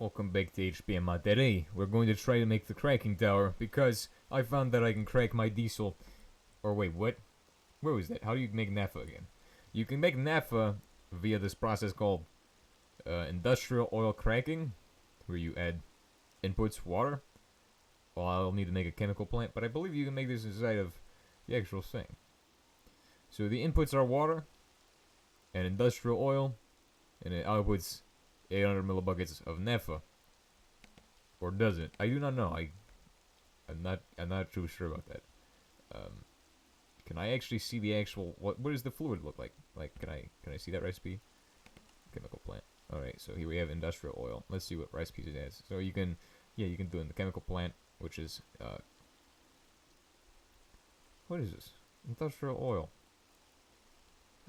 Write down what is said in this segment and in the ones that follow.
Welcome back to HPM Mod. Today, we're going to try to make the cracking tower, because I found that I can crack my diesel. Or wait, what? Where was that? How do you make naphtha again? You can make naphtha via this process called industrial oil cracking, where you add inputs, water. Well, I'll need to make a chemical plant, but I believe you can make this inside of the actual thing. So the inputs are water and industrial oil, and it outputs 800 millibuckets of naphtha. Or does it? I do not know. I'm not too sure about that. Can I actually see the actual what does the fluid look like? Like, can I see that recipe? Chemical plant. Alright, so here we have industrial oil. Let's see what recipes it has. So you can do it in the chemical plant, which is what is this? Industrial oil.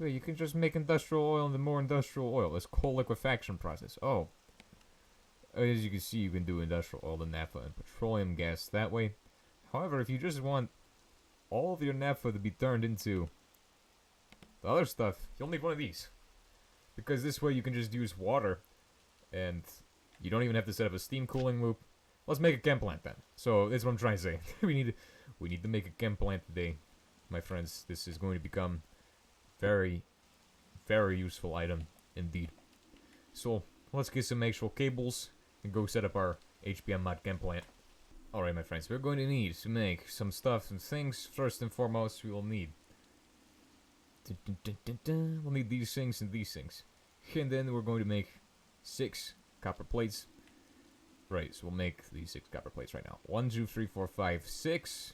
Wait, you can just make industrial oil into more industrial oil. It's coal liquefaction process. Oh. As you can see, you can do industrial oil, the naphtha, and petroleum gas that way. However, if you just want all of your naphtha to be turned into the other stuff, you'll need one of these. Because this way you can just use water, and you don't even have to set up a steam cooling loop. Let's make a Chemplant then. So that's what I'm trying to say. we need to make a Chemplant today, my friends. This is going to become very, very useful item indeed. So let's get some actual cables and go set up our HPM mod Chemplant. Alright, my friends, we're going to need to make some stuff and things. First and foremost, we will need we'll need these things and these things. And then we're going to make 6 copper plates. Right, so we'll make these 6 copper plates right now. 1, 2, 3, 4, 5, 6.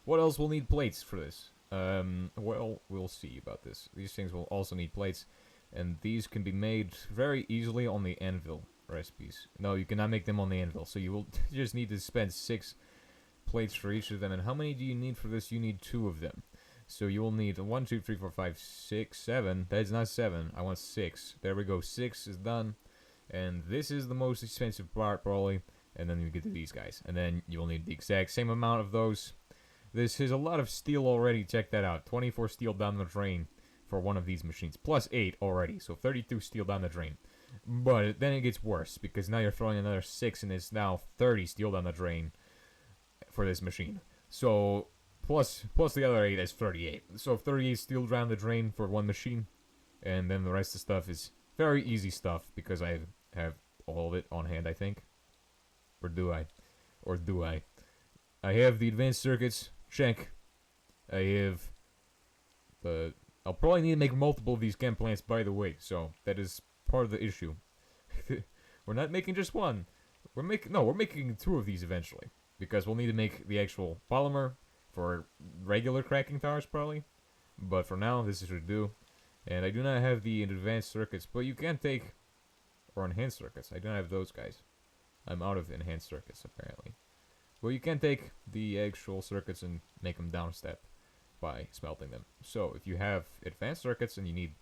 What else will need plates for this? Well, we'll see about this. These things will also need plates, and these can be made very easily on the anvil recipes. No, you cannot make them on the anvil, so you will just need to spend 6 plates for each of them. And how many do you need for this? You need 2 of them. So you will need 1, 2, 3, 4, 5, 6, 7. That is not 7. I want 6. There we go. 6 is done. And this is the most expensive part, probably. And then you get to these guys. And then you will need the exact same amount of those. This is a lot of steel already. Check that out. 24 steel down the drain for one of these machines. Plus 8 already. So 32 steel down the drain. But then it gets worse, because now you're throwing another 6, and it's now 30 steel down the drain for this machine. So plus the other 8 is 38. So 38 steel down the drain for one machine. And then the rest of the stuff is very easy stuff, because I have all of it on hand, I think. Or do I? Or do I? I have the advanced circuits. Check. I have the... I'll probably need to make multiple of these Chemplants, by the way. So that is part of the issue. We're not making just one. We're making 2 of these eventually, because we'll need to make the actual polymer for regular cracking towers, probably. But for now, this is what we do. And I do not have the advanced circuits, but you can take... Or enhanced circuits. I don't have those guys. I'm out of enhanced circuits, apparently. Well, you can take the actual circuits and make them down a step by smelting them. So, if you have advanced circuits and you need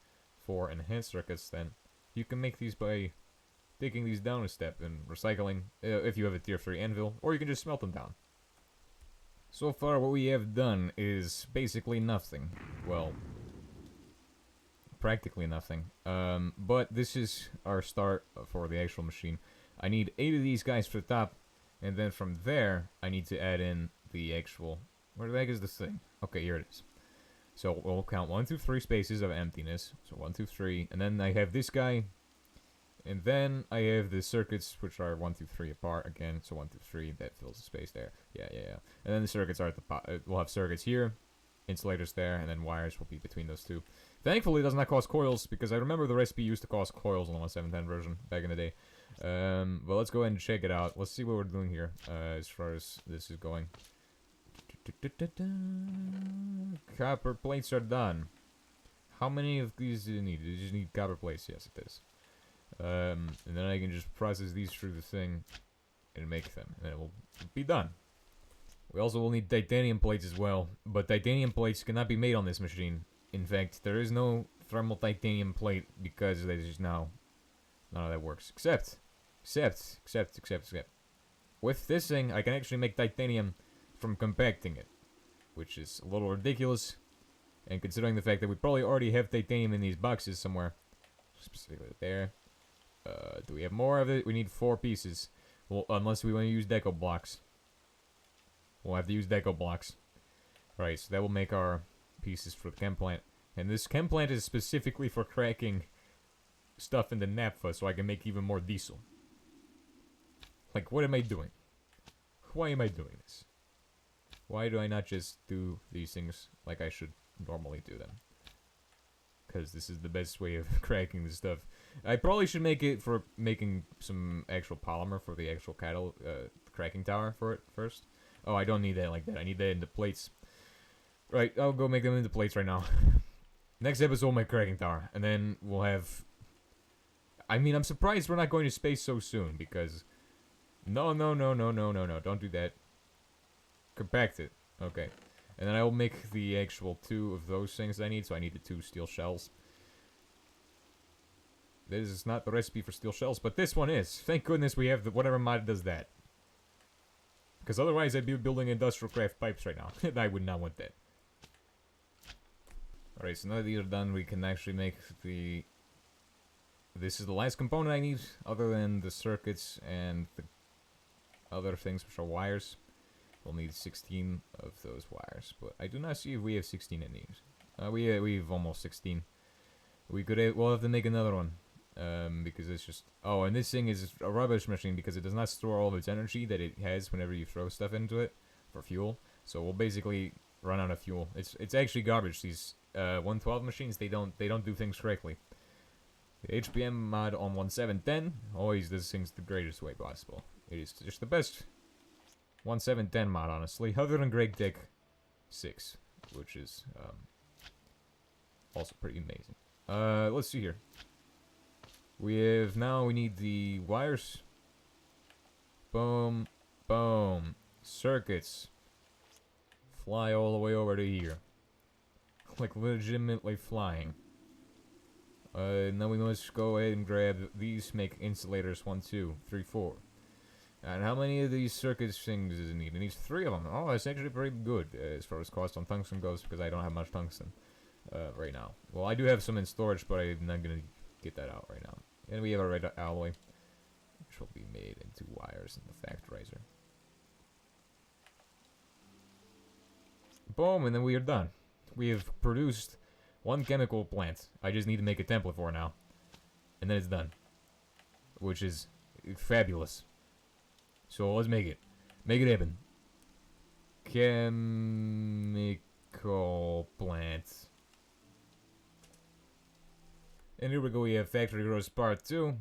4 enhanced circuits, then you can make these by taking these down a step and recycling, if you have a tier 3 anvil, or you can just smelt them down. So far, what we have done is basically nothing. Well, practically nothing. But this is our start for the actual machine. I need 8 of these guys for the top, and then from there, I need to add in the actual... Where the heck is this thing? Okay, here it is. So we'll count 1, 2, 3 spaces of emptiness. So 1, 2, 3, and then I have this guy, and then I have the circuits, which are 1, 2, 3 apart again. So 1, 2, 3, that fills the space there. Yeah. And then the circuits are at the we'll have circuits here, insulators there, and then wires will be between those 2. Thankfully, it does not cause coils, because I remember the recipe used to cause coils on the 1710 version back in the day. But let's go ahead and check it out. Let's see what we're doing here as far as this is going. Copper plates are done. How many of these do you need? You just need copper plates. Yes, it is. And then I can just process these through the thing and make them, and it will be done. We also will need titanium plates as well, but titanium plates cannot be made on this machine. In fact, there is no thermal titanium plate, because there's just none of that works. Except. With this thing, I can actually make titanium from compacting it, which is a little ridiculous. And considering the fact that we probably already have titanium in these boxes somewhere, specifically there, Do we have more of it? We need 4 pieces. Well, unless we want to use deco blocks. We'll have to use deco blocks. Right, so that will make our pieces for the Chemplant. And this Chemplant is specifically for cracking stuff in the naphtha, so I can make even more diesel. Like, what am I doing? Why am I doing this? Why do I not just do these things like I should normally do them? Because this is the best way of cracking this stuff. I probably should make it for making some actual polymer for the actual cracking tower for it first. Oh, I don't need that like that. I need that in the plates. Right, I'll go make them into plates right now. Next episode, we'll make cracking tower. And then we'll have... I mean, I'm surprised we're not going to space so soon, because... No, don't do that. Compact it. Okay. And then I will make the actual 2 of those things I need, so I need the 2 steel shells. This is not the recipe for steel shells, but this one is. Thank goodness we have the whatever mod does that. Because otherwise I'd be building industrial craft pipes right now. And I would not want that. Alright, so now that these are done, we can actually make the... This is the last component I need, other than the circuits and the other things, which are wires. We'll need 16 of those wires, but I do not see if we have 16 in these. We have almost 16. We'll have to make another one, because it's just... Oh, and this thing is a rubbish machine because it does not store all of its energy that it has whenever you throw stuff into it for fuel. So we'll basically run out of fuel. It's actually garbage. These 112 machines, they don't do things correctly. The HPM mod on 1710 always does things the greatest way possible. It is just the best 1710 mod, honestly, other than Greg Dick 6, which is also pretty amazing. Let's see here. We need the wires. Boom, boom. Circuits. Fly all the way over to here. Like, legitimately flying. Now we must go ahead and grab these, make insulators 1, 2, 3, 4. And how many of these circuits things does it need? It needs 3 of them. Oh, that's actually pretty good as far as cost on tungsten goes, because I don't have much tungsten right now. Well, I do have some in storage, but I'm not going to get that out right now. And we have a red alloy, which will be made into wires in the factorizer. Boom, and then we are done. We have produced 1 chemical plant. I just need to make a template for it now. And then it's done. Which is fabulous. So let's make it. Make it happen. Chemical plant. And here we go, we have factory grows part 2.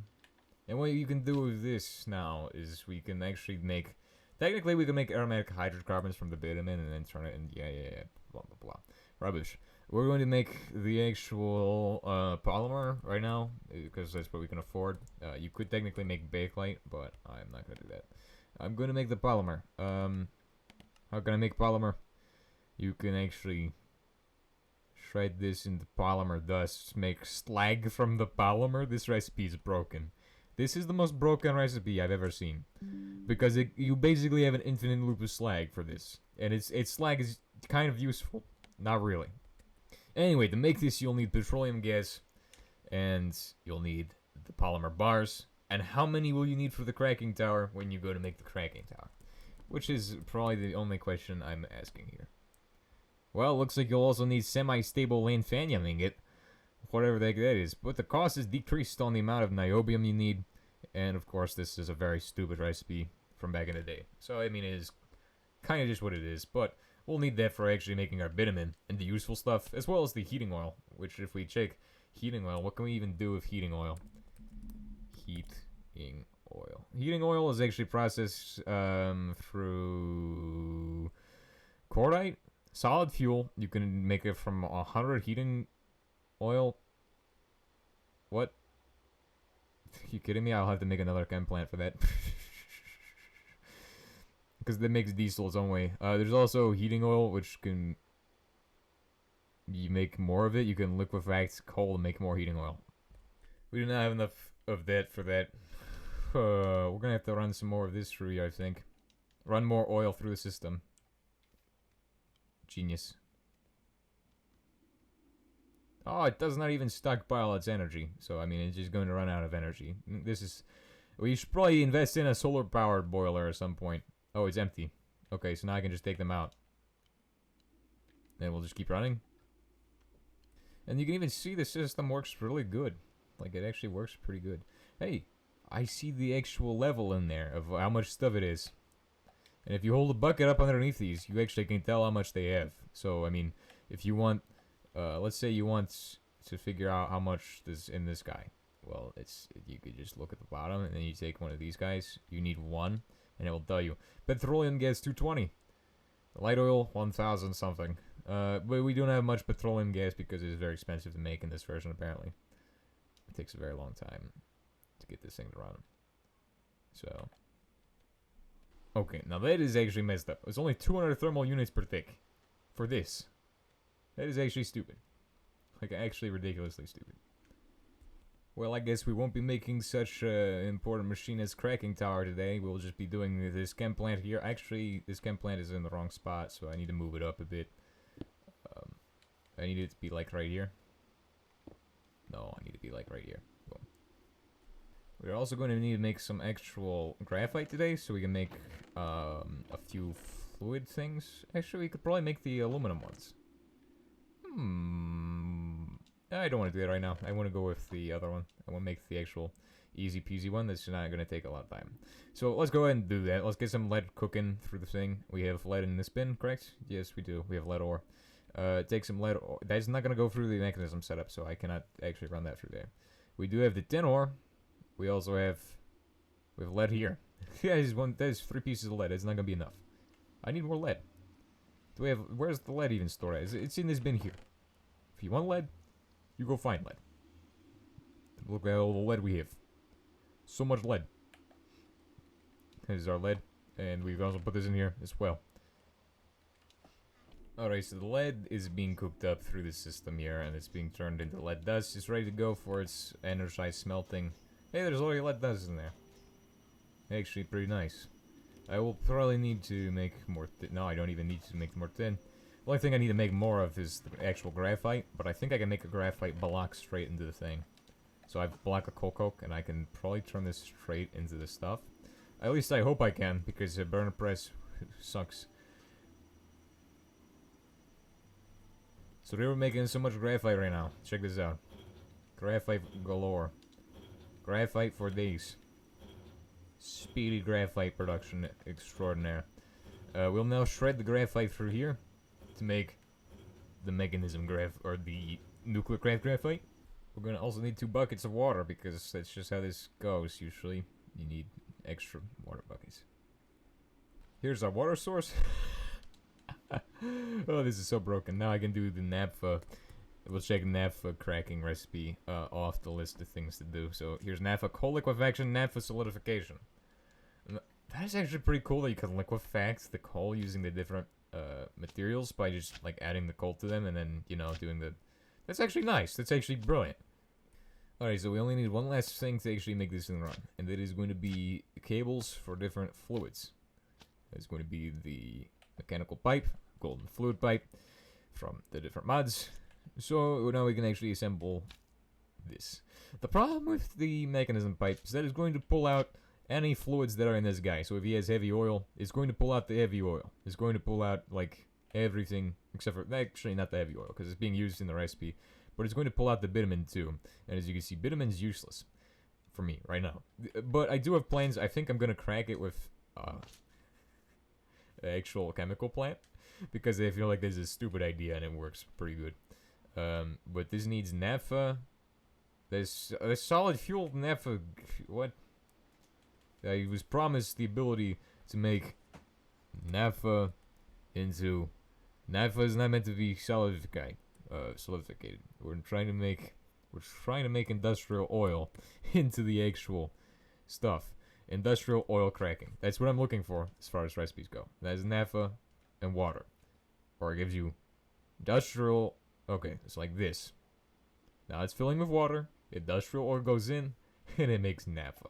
And what you can do with this now is we can actually make... Technically we can make aromatic hydrocarbons from the bitumen and then turn it in... Yeah. Blah, blah, blah. Rubbish. We're going to make the actual polymer right now, because that's what we can afford. You could technically make bakelite, but I'm not going to do that. I'm going to make the polymer. How can I make polymer? You can actually shred this into polymer, thus make slag from the polymer. This recipe is broken. This is the most broken recipe I've ever seen. Because you basically have an infinite loop of slag for this. And its slag is kind of useful. Not really. Anyway, to make this, you'll need petroleum gas, and you'll need the polymer bars. And how many will you need for the cracking tower when you go to make the cracking tower? Which is probably the only question I'm asking here. Well, looks like you'll also need semi-stable lanthanium ingot, whatever the heck that is. But the cost is decreased on the amount of niobium you need. And of course, this is a very stupid recipe from back in the day. So, I mean, it is kind of just what it is, but... We'll need that for actually making our bitumen and the useful stuff, as well as the heating oil. Which, if we check heating oil, what can we even do with heating oil? Heating oil. Heating oil is actually processed through cordite, solid fuel. You can make it from 100 heating oil. What? You kidding me? I'll have to make another chem plant for that. Because that makes diesel its own way. There's also heating oil, which can... You make more of it. You can liquefact coal and make more heating oil. We do not have enough of that for that. We're going to have to run some more of this through here, I think. Run more oil through the system. Genius. Oh, it does not even stockpile its energy. So, I mean, it's just going to run out of energy. This is... We should probably invest in a solar-powered boiler at some point. Oh, it's empty. Okay, so now I can just take them out. And we'll just keep running. And you can even see the system works really good. Like, it actually works pretty good. Hey, I see the actual level in there of how much stuff it is. And if you hold a bucket up underneath these, you actually can tell how much they have. So, I mean, if you want... let's say you want to figure out how much is in this guy. Well, you could just look at the bottom, and then you take one of these guys. You need 1, and it will tell you. Petroleum gas 220. Light oil 1,000 something. But we don't have much petroleum gas because it is very expensive to make in this version, apparently. It takes a very long time to get this thing to run. So... Okay, now that is actually messed up. It's only 200 thermal units per tick. For this. That is actually stupid. Like, actually ridiculously stupid. Well, I guess we won't be making such an important machine as Cracking Tower today. We'll just be doing this Chemplant here. Actually, this Chemplant is in the wrong spot, so I need to move it up a bit. I need it to be like right here. No, I need to be like right here. Boom. We're also going to need to make some actual graphite today, so we can make a few fluid things. Actually, we could probably make the aluminum ones. I don't want to do that right now. I want to go with the other one. I want to make the actual easy peasy one. That's not going to take a lot of time. So let's go ahead and do that. Let's get some lead cooking through the thing. We have lead in this bin, correct? Yes, we do. We have lead ore. Take some lead ore. That's not going to go through the mechanism setup, so I cannot actually run that through there. We do have the tin ore. We also have... We have lead here. Yeah, there's 3 pieces of lead. It's not going to be enough. I need more lead. Do we have... Where's the lead even stored at? It's in this bin here. If you want lead, you go find lead. Look at all the lead we have. So much lead. This is our lead. And we've also put this in here as well. Alright, so the lead is being cooked up through the system here. And it's being turned into lead dust. It's ready to go for its energized smelting. Hey, there's already lead dust in there. Actually, pretty nice. I will probably need to make more no, I don't even need to make more tin. The only thing I need to make more of is the actual graphite, but I think I can make a graphite block straight into the thing. So I have a block of coal coke, and I can probably turn this straight into the stuff. At least I hope I can, because the burner press sucks. So they were making so much graphite right now. Check this out. Graphite galore. Graphite for days. Speedy graphite production extraordinaire. We'll now shred the graphite through here to make the mechanism or the nuclear graphite. We're gonna also need 2 buckets of water because that's just how this goes usually. You need extra water buckets. Here's our water source. Oh, this is so broken. Now I can do the naphtha. We'll check naphtha cracking recipe off the list of things to do. So here's naphtha coal liquefaction, naphtha solidification. That is actually pretty cool that you can liquefact the coal using the different materials by just like adding the coal to them and then, you know, doing the... That's actually nice. That's actually brilliant. Alright, so we only need one last thing to actually make this thing run. And that is going to be cables for different fluids. It's going to be the mechanical pipe, golden fluid pipe from the different mods. So now we can actually assemble this. The problem with the mechanism pipe is that it's going to pull out any fluids that are in this guy. So if he has heavy oil, it's going to pull out the heavy oil. It's going to pull out, like, everything except for... Actually, not the heavy oil, because it's being used in the recipe. But it's going to pull out the bitumen, too. And as you can see, bitumen's useless for me right now. But I do have plans. I think I'm going to crack it with an actual chemical plant. Because I feel like this is a stupid idea, and it works pretty good. But this needs naphtha. There's solid fuel naphtha... What? I was promised the ability to make naphtha into... Naphtha is not meant to be solidified. We're trying to make industrial oil into the actual stuff. Industrial oil cracking. That's what I'm looking for as far as recipes go. That is naphtha and water. Or it gives you industrial... Okay, it's like this. Now it's filling with water. Industrial oil goes in, and it makes naphtha.